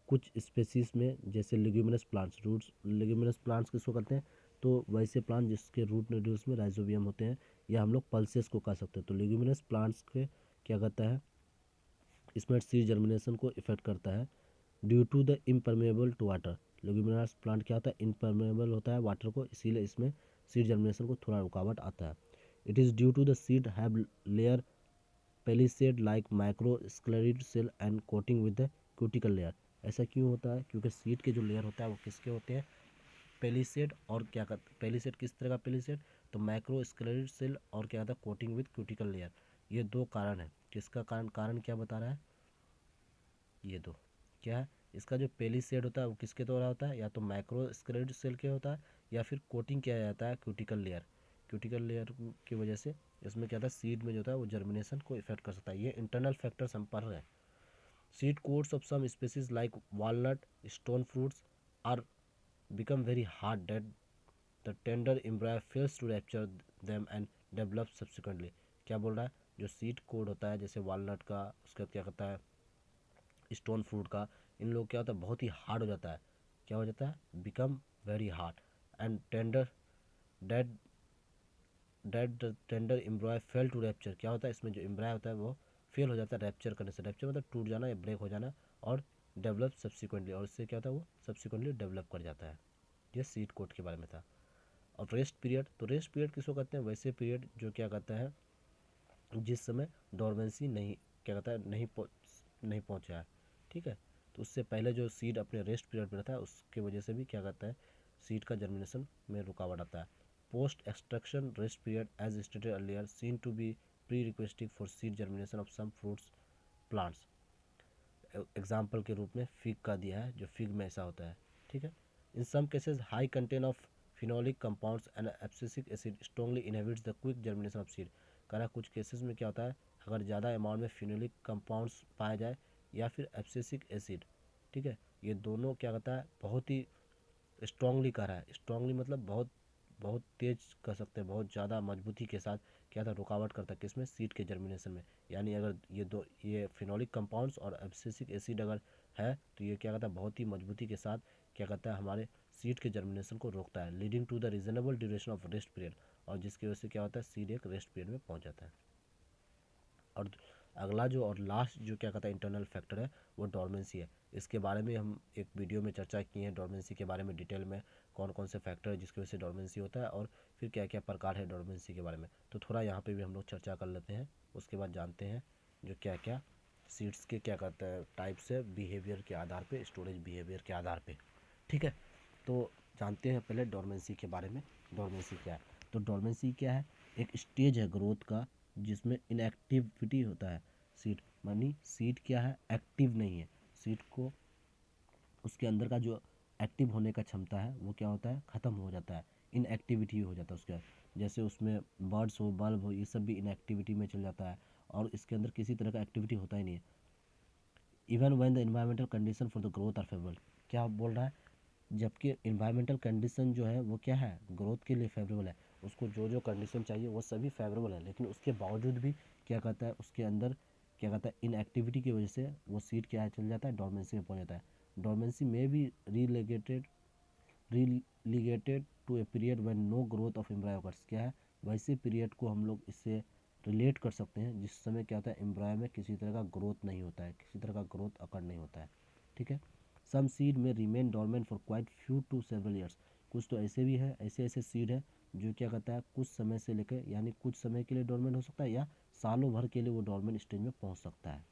कुछ स्पेसीज में, जैसे leguminous plants, roots leguminous plants किसको करते हैं, तो वैसे प्लांट जिसके रूट नोड्यूल्स में राइजोबियम होते हैं, या हम लोग पल्सेस को कह सकते हैं। तो लिग्यूमिनस प्लांट्स के क्या करता है, इसमें सीड जर्मिनेशन को इफेक्ट करता है due to the impermeable to water. Leguminous plant क्या होता है, इम्परमेबल होता है वाटर को, इसीलिए इसमें सीड जर्मिनेशन को थोड़ा रुकावट आता है। It is due to the seed have layer palisade like micro sclereid cell and coating with the cuticle layer. ऐसा क्यों होता है, क्योंकि सीड के जो लेयर होता है वो किसके होते हैं, पेलिसेड, और क्या कहते हैं पेलिसेड किस तरह का पेलिसेड, तो माइक्रो स्क्लेरिड सेल, और क्या कहता है कोटिंग विद क्यूटिकल लेयर। ये दो कारण है। किसका कारण, कारण क्या बता रहा है, ये दो क्या है, इसका जो पेलिसेड होता है वो किसके द्वारा होता है, या तो माइक्रो स्क्लेरिड सेल के होता है, या फिर कोटिंग किया जाता है क्यूटिकल लेयर। क्यूटिकल लेयर की वजह से इसमें क्या होता है, सीड में जो होता है वो जर्मिनेशन को इफेक्ट कर सकता है। ये इंटरनल फैक्टर्स हम पढ़ रहे हैं। Seed coats of some species like walnut, stone fruits are become very hard that the tender embryo fails to rapture them and develop subsequently। क्या बोल रहा है, जो सीड कोड होता है जैसे वालनट का, उसके बाद क्या कहता है स्टोन फ्रूट का, इन लोग क्या होता है बहुत ही हार्ड हो जाता है। क्या हो जाता है, become very hard and tender, dead dead tender embryo fail to rupture. क्या होता है, इसमें जो एम्ब्रॉय होता है वो फेल हो जाता है रैप्चर करने से। रैप्चर मतलब टूट जाना या ब्रेक हो जाना, और डेवलप सब्सिक्वेंटली, और इससे क्या होता है वो सब्सिक्वेंटली डेवलप कर जाता है। ये सीड कोड के बारे में था। और रेस्ट पीरियड, तो रेस्ट पीरियड किसको कहते हैं, वैसे पीरियड जो क्या कहता है जिस समय डोरमेंसी नहीं क्या कहता है नहीं पहुंचा है, ठीक है। तो उससे पहले जो सीड अपने रेस्ट पीरियड पर रहता है उसके वजह से भी क्या कहता है सीड का जर्मिनेशन में रुकावट आता है। Post extraction rest period as stated earlier seen to be pre requesting for seed germination of some fruits plants. Example के रूप में फिग का दिया है, जो फिग में ऐसा होता है, ठीक है। In some cases high content of phenolic compounds and abscisic acid strongly inhibits the quick germination of seed. कह रहा कुछ केसेस में क्या होता है, अगर ज़्यादा अमाउंट में फिनोलिक कंपाउंड्स पाया जाए या फिर एब्सिसिक एसिड, ठीक है, ये दोनों क्या कहता है बहुत ही स्ट्रांगली कह रहा है। स्ट्रांगली मतलब बहुत बहुत तेज कर सकते हैं, बहुत ज़्यादा मजबूती के साथ क्या था रुकावट करता है किसमें, सीड के जर्मिनेशन में। यानी अगर ये फिनोलिक कंपाउंड्स और एब्सिसिक एसिड अगर है तो ये क्या कहता है बहुत ही मजबूती के साथ क्या कहता है हमारे सीड के जर्मिनेशन को रोकता है, leading to the reasonable duration of rest period. और जिसकी वजह से क्या होता है सीड एक रेस्ट पीरियड में पहुंच जाता है। और अगला जो और लास्ट जो क्या कहता है इंटरनल फैक्टर है वो डोरमेंसी है। इसके बारे में हम एक वीडियो में चर्चा की है, डोरमेंसी के बारे में डिटेल में, कौन कौन से फैक्टर है जिसकी वजह से डोरमेंसी होता है और फिर क्या क्या प्रकार है डोरमेंसी के बारे में। तो थोड़ा यहाँ पे भी हम लोग चर्चा कर लेते हैं, उसके बाद जानते हैं जो क्या क्या सीड्स के क्या कहते हैं टाइप्स है बिहेवियर के आधार पे, स्टोरेज बिहेवियर के आधार पे। ठीक है, तो जानते हैं पहले डोरमेंसी के बारे में। डोरमेंसी क्या है? तो डोरमेंसी क्या है? एक स्टेज है ग्रोथ का जिसमें इनएक्टिविटी होता है सीड, मानी सीड क्या है, एक्टिव नहीं है। सीड को उसके अंदर का जो एक्टिव होने का क्षमता है वो क्या होता है, ख़त्म हो जाता है, इनएक्टिविटी हो जाता है उसका। जैसे उसमें बर्ड्स हो, बल्ब हो, ये सब भी इनएक्टिविटी में चल जाता है और इसके अंदर किसी तरह का एक्टिविटी होता ही नहीं है। Even when the environmental condition for the growth are favourable, क्या बोल रहा है, जबकि इन्वायरमेंटल कंडीशन जो है वो क्या है, ग्रोथ के लिए फेवरेबल है, उसको जो जो कंडीशन चाहिए वो सभी फेवरेबल है, लेकिन उसके बावजूद भी क्या कहता है उसके अंदर क्या कहता है इनएक्टिविटी की वजह से वो सीड क्या है, चल जाता है डोरमेंसी में पहुंच जाता है। डोरमेंसी में भी relegated to a period when no growth of embryo occurs। क्या है, वैसे पीरियड को हम लोग इससे रिलेट कर सकते हैं जिस समय क्या होता है एम्ब्रायो में किसी तरह का ग्रोथ नहीं होता है, किसी तरह का ग्रोथ अकर नहीं होता है। ठीक है, सम सीड में remain dormant for quite few to several years. कुछ तो ऐसे भी है, ऐसे ऐसे सीड है जो क्या कहता है कुछ समय से लेकर, यानी कुछ समय के लिए डोरमेंट हो सकता है या सालों भर के लिए वो डोरमेंट स्टेज में पहुंच सकता है।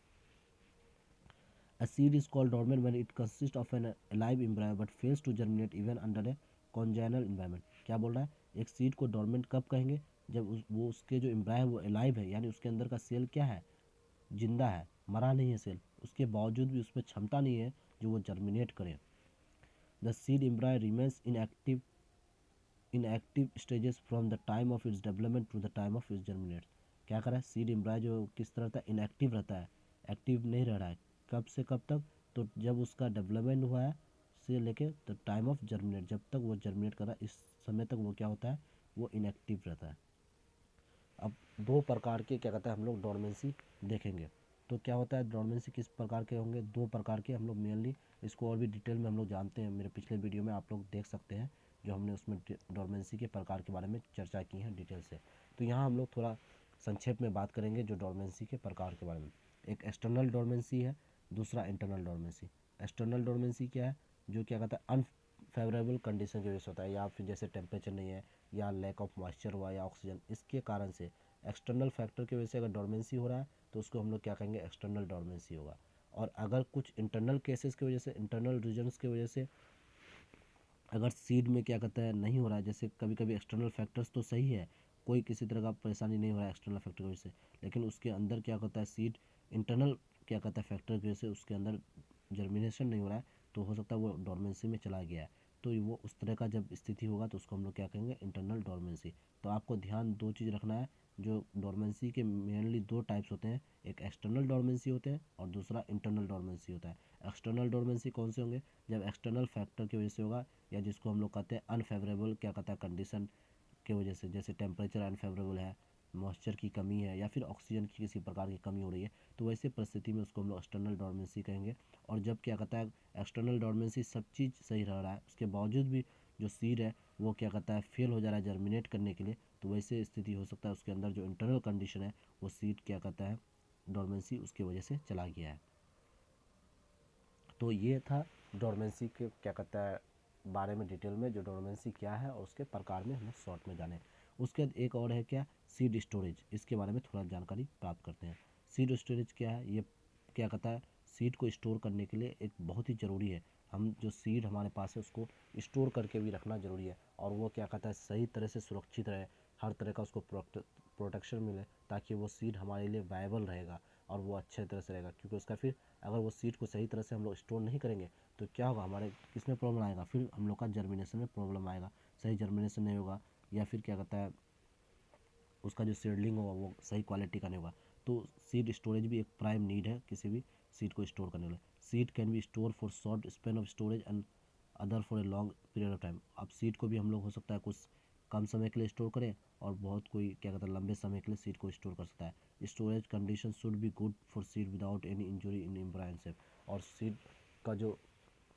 A seed is called dormant when it consists of an alive embryo but fails to germinate even under a congenial environment। क्या बोल रहा है, एक सीड को डोरमेंट कब कहेंगे, जब वो उसके जो एम्ब्रायो है वो अलाइव है, यानी उसके अंदर का सेल क्या है, जिंदा है, मरा नहीं है सेल, उसके बावजूद भी उसमें क्षमता नहीं है जो वो जर्मिनेट करे। The seed embryo remains in active stages from the time of its development to the time of its germinate. क्या करा है, सीड एम्ब्रायो जो किस तरह था, इनएक्टिव रहता है, एक्टिव नहीं रह रहा है, कब से कब तक, तो जब उसका डेवलपमेंट हुआ है से लेके द टाइम ऑफ जर्मिनेट, जब तक वो जर्मिनेट कर रहा है इस समय तक वो क्या होता है, वो इनएक्टिव रहता है। अब दो प्रकार के क्या कहते हैं हम लोग डोरमेंसी देखेंगे। तो क्या होता है डोरमेंसी किस प्रकार के होंगे, दो प्रकार के हम लोग मेनली, इसको और भी डिटेल में हम लोग जानते हैं, मेरे पिछले वीडियो में आप लोग देख सकते हैं जो हमने उसमें डोरमेंसी के प्रकार के बारे में चर्चा की है डिटेल से। तो यहाँ हम लोग थोड़ा संक्षेप में बात करेंगे जो डोरमेंसी के प्रकार के बारे में। एक एक्सटर्नल डोरमेंसी है, दूसरा इंटरनल डोरमेंसी। एक्सटर्नल डोरमेंसी क्या है, जो क्या कहता है अनफेवरेबल कंडीशन की वजह से होता है, या फिर जैसे टेम्परेचर नहीं है या लैक ऑफ मॉइस्चर हुआ या ऑक्सीजन, इसके कारण से एक्सटर्नल फैक्टर की वजह से अगर डोरमेंसी हो रहा है तो उसको हम लोग क्या कहेंगे, एक्सटर्नल डोरमेंसी होगा। और अगर कुछ इंटरनल केसेस की वजह से, इंटरनल रीजन्स की वजह से अगर सीड में क्या कहता है नहीं हो रहा है, जैसे कभी कभी एक्सटर्नल फैक्टर्स तो सही है, कोई किसी तरह का परेशानी नहीं हो रहा है एक्सटर्नल फैक्टर की वजह से, लेकिन उसके अंदर क्या होता है सीड इंटरनल क्या कहता है फैक्टर की वजह से उसके अंदर जर्मिनेशन नहीं हो रहा है, तो हो सकता है वो डोरमेंसी में चला गया है। तो वो उस तरह का जब स्थिति होगा तो उसको हम लोग क्या कहेंगे, इंटरनल डोरमेंसी। तो आपको ध्यान दो चीज़ रखना है, जो डोरमेंसी के मेनली दो टाइप्स होते हैं, एक एक्सटर्नल डोरमेंसी होते हैं और दूसरा इंटरनल डोरमेंसी होता है। एक्सटर्नल डोरमेंसी कौन से होंगे, जब एक्सटर्नल फैक्टर की वजह से होगा या जिसको हम लोग कहते हैं अनफेवरेबल क्या कहता है कंडीशन की वजह से, जैसे टेम्परेचर अनफेवरेबल है, मॉइस्चर की कमी है या फिर ऑक्सीजन की किसी प्रकार की कमी हो रही है, तो वैसे परिस्थिति में उसको हम लोग एक्सटर्नल डोरमेंसी कहेंगे। और जब क्या कहता है एक्सटर्नल डोरमेंसी सब चीज़ सही रह रहा है उसके बावजूद भी जो सीड है वो क्या कहता है फेल हो जा रहा है जर्मिनेट करने के लिए, तो वैसे स्थिति हो सकता है उसके अंदर जो इंटरनल कंडीशन है वो सीड क्या कहता है डोरमेंसी उसकी वजह से चला गया है। तो ये था डोरमेंसी के क्या कहता है बारे में डिटेल में, जो डोरमेंसी क्या है और उसके प्रकार में हम शॉर्ट में जाने। उसके बाद एक और है क्या, सीड स्टोरेज, इसके बारे में थोड़ा जानकारी प्राप्त करते हैं। सीड स्टोरेज क्या है, ये क्या कहता है सीड को स्टोर करने के लिए एक बहुत ही ज़रूरी है, हम जो सीड हमारे पास है उसको स्टोर करके भी रखना ज़रूरी है, और वो क्या कहता है सही तरह से सुरक्षित रहे, हर तरह का उसको प्रोटेक्शन मिले, ताकि वो सीड हमारे लिए वायबल रहेगा और वो अच्छे तरह से रहेगा। क्योंकि उसका फिर अगर वो सीड को सही तरह से हम लोग स्टोर नहीं करेंगे तो क्या होगा, हमारे किस में प्रॉब्लम आएगा, फिर हम लोग का जर्मिनेशन में प्रॉब्लम आएगा, सही जर्मिनेशन नहीं होगा, या फिर क्या कहता है उसका जो सीडलिंग होगा वो सही क्वालिटी का नहीं होगा। तो सीड स्टोरेज भी एक प्राइम नीड है किसी भी सीड को स्टोर करने के लिए। Seed can B store for short span of storage and other for a long period of time. अब सीड को भी हम लोग हो सकता है कुछ कम समय के लिए स्टोर करें और बहुत कोई क्या कहता है लंबे समय के लिए सीड को स्टोर कर सकता है। Storage condition should be good for seed without any injury in embryo. और सीड का जो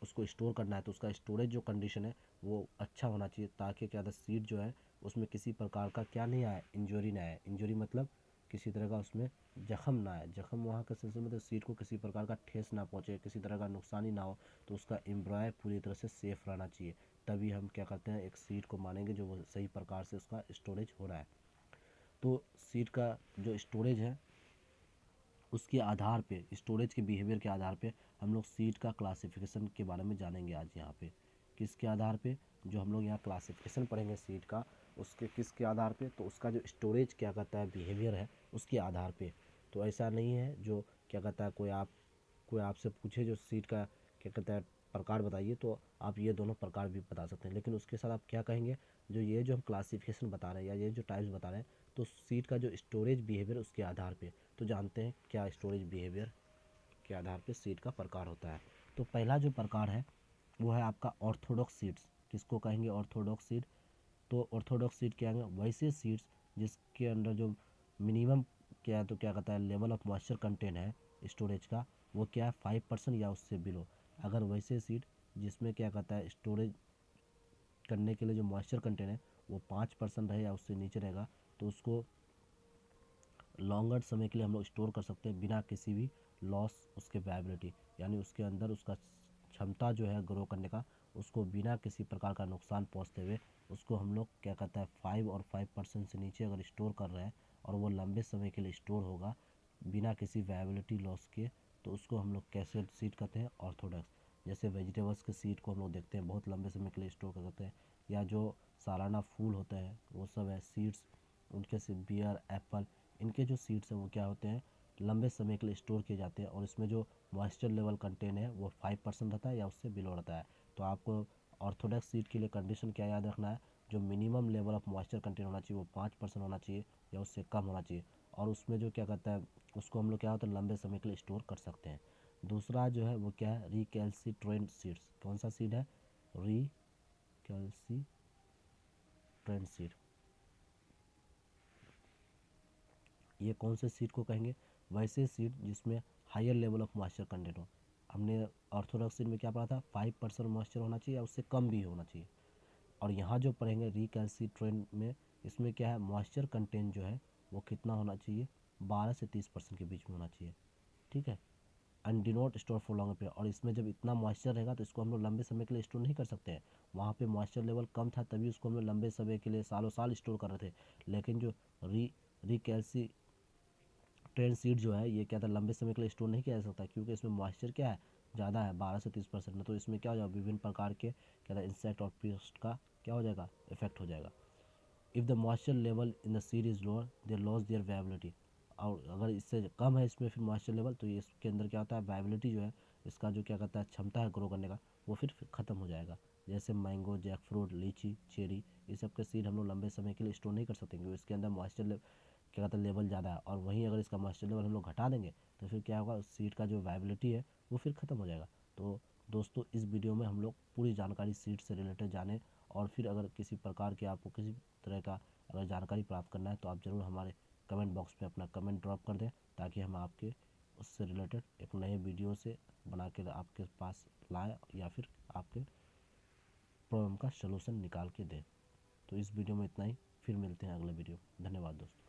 उसको स्टोर करना है तो उसका स्टोरेज जो कंडीशन है वो अच्छा होना चाहिए, ताकि क्या सीड जो है उसमें किसी प्रकार का क्या नहीं आए, इंजरी ना आए। इंजरी मतलब किसी तरह का उसमें जख्म ना आए। जख्म वहाँ का सिलसिले में, तो सीड को किसी प्रकार का ठेस ना पहुँचे, किसी तरह का नुकसानी ना हो, तो उसका एम्ब्रॉय पूरी तरह से सेफ रहना चाहिए। तभी हम क्या करते हैं, एक सीड को मानेंगे जो वो सही प्रकार से उसका स्टोरेज हो रहा है। तो सीड का जो स्टोरेज है उसके आधार पे, स्टोरेज के बिहेवियर के आधार पे हम लोग सीड का क्लासिफिकेशन के बारे में जानेंगे आज यहाँ पे। किसके आधार पे, जो हम लोग यहाँ क्लासिफिकेशन पढ़ेंगे सीड का, उसके किसके आधार पे, तो उसका जो स्टोरेज क्या कहता है बिहेवियर है उसके आधार पे। तो ऐसा नहीं है जो क्या कहता है कोई आपसे पूछे जो सीड का क्या कहता है प्रकार बताइए, तो आप ये दोनों प्रकार भी बता सकते हैं, लेकिन उसके साथ आप क्या कहेंगे, जो हम क्लासिफिकेशन बता रहे हैं या ये जो टाइप्स बता रहे हैं, तो सीड का जो स्टोरेज बिहेवियर उसके आधार पे। तो जानते हैं क्या स्टोरेज बिहेवियर के आधार पे सीड का प्रकार होता है। तो पहला जो प्रकार है वो है आपका ऑर्थोडॉक्स सीड्स। किसको कहेंगे ऑर्थोडॉक्स सीड, तो ऑर्थोडॉक्स सीड क्या है, वैसे सीड्स जिसके अंदर जो मिनिमम क्या है, तो क्या कहता है लेवल ऑफ मॉइस्चर कंटेंट है स्टोरेज का, वो क्या है 5% या उससे बिलो। अगर वैसे सीड जिसमें क्या कहता है स्टोरेज करने के लिए जो मॉइस्चर कंटेंट है वो 5% रहे या उससे नीचे रहेगा, तो उसको लॉन्गर समय के लिए हम लोग स्टोर कर सकते हैं बिना किसी भी लॉस उसके वायबिलिटी, यानी उसके अंदर उसका क्षमता जो है ग्रो करने का, उसको बिना किसी प्रकार का नुकसान पहुंचते हुए उसको हम लोग क्या कहता है 5% से नीचे अगर स्टोर कर रहे हैं और वो लंबे समय के लिए स्टोर होगा बिना किसी वायबिलिटी लॉस के, तो उसको हम लोग कैसे सीड कहते हैं ऑर्थोडॉक्स। जैसे वेजिटेबल्स के सीड को हम लोग देखते हैं बहुत लंबे समय के लिए स्टोर कर सकते हैं, या जो सालाना फूल होते हैं वो सब है सीड्स, उनके से बियर एप्पल, इनके जो सीड्स हैं वो क्या होते हैं लंबे समय के लिए स्टोर किए जाते हैं, और इसमें जो मॉइस्चर लेवल कंटेंट है वो 5% रहता है या उससे बिलो रहता है। तो आपको ऑर्थोडॉक्स सीड के लिए कंडीशन क्या याद रखना है, जो minimum level of moisture content होना चाहिए वो 5% होना चाहिए या उससे कम होना चाहिए, और उसमें जो क्या कहता है उसको हम लोग क्या होता है लंबे समय के लिए स्टोर कर सकते हैं। दूसरा जो है वो क्या है रिकैल्सिट्रेंट सीड्स। कौन सा सीड है, रिकैल्सिट्रेंट सीड। ये कौन से सीड को कहेंगे, वैसे सीड जिसमें higher level of moisture content हो। हमने ऑर्थोडॉक्स सीड में क्या पढ़ा था 5% मॉइस्चर होना चाहिए या उससे कम भी होना चाहिए, और यहाँ जो पढ़ेंगे रिकैल्सिट्रेंट में, इसमें क्या है मॉइस्चर कंटेंट जो है वो कितना होना चाहिए 12 से 30% के बीच में होना चाहिए। ठीक है, and D not store for long period, और इसमें जब इतना मॉइस्चर रहेगा तो इसको हम लोग लंबे समय के लिए स्टोर नहीं कर सकते हैं। वहाँ पे मॉइस्चर लेवल कम था तभी उसको हम लोग लंबे समय के लिए सालों साल स्टोर कर रहे थे, लेकिन जो रिकैल्सी ट्रेन सीड जो है ये क्या था लंबे समय के लिए स्टोर नहीं किया जा सकता, क्योंकि इसमें मॉइस्चर क्या है ज़्यादा है 12 से 30% में, तो इसमें क्या हो जाएगा विभिन्न प्रकार के क्या था इंसेक्ट और पेस्ट का क्या हो जाएगा इफेक्ट हो जाएगा। If the moisture level in the seed is lower they loss their viability, और अगर इससे कम है इसमें फिर मॉइस्चर लेवल, तो ये इसके अंदर क्या होता है वायबिलिटी जो है इसका जो क्या कहता है क्षमता है ग्रो करने का वो फिर ख़त्म हो जाएगा। जैसे मैंगो, जैकफ्रूट, लीची, चेरी, ये सब के सीड हम लोग लंबे समय के लिए स्टोर नहीं कर सकते क्योंकि इसके अंदर मॉइस्चर क्या कहता है लेवल ज़्यादा है, और वहीं अगर इसका मॉइस्चर लेवल हम लोग घटा देंगे तो फिर क्या होगा उस सीड का जो वायबिलिटी है वो फिर ख़त्म हो जाएगा। तो दोस्तों इस वीडियो में हम लोग पूरी जानकारी सीड से रिलेटेड जाने, और फिर अगर किसी प्रकार की आपको किसी तरह का अगर जानकारी प्राप्त करना है तो आप ज़रूर हमारे कमेंट बॉक्स में अपना कमेंट ड्रॉप कर दें, ताकि हम आपके उससे रिलेटेड एक नए वीडियो से बना के आपके पास लाएँ या फिर आपके प्रॉब्लम का सलूशन निकाल के दें। तो इस वीडियो में इतना ही, फिर मिलते हैं अगले वीडियो। धन्यवाद दोस्तों।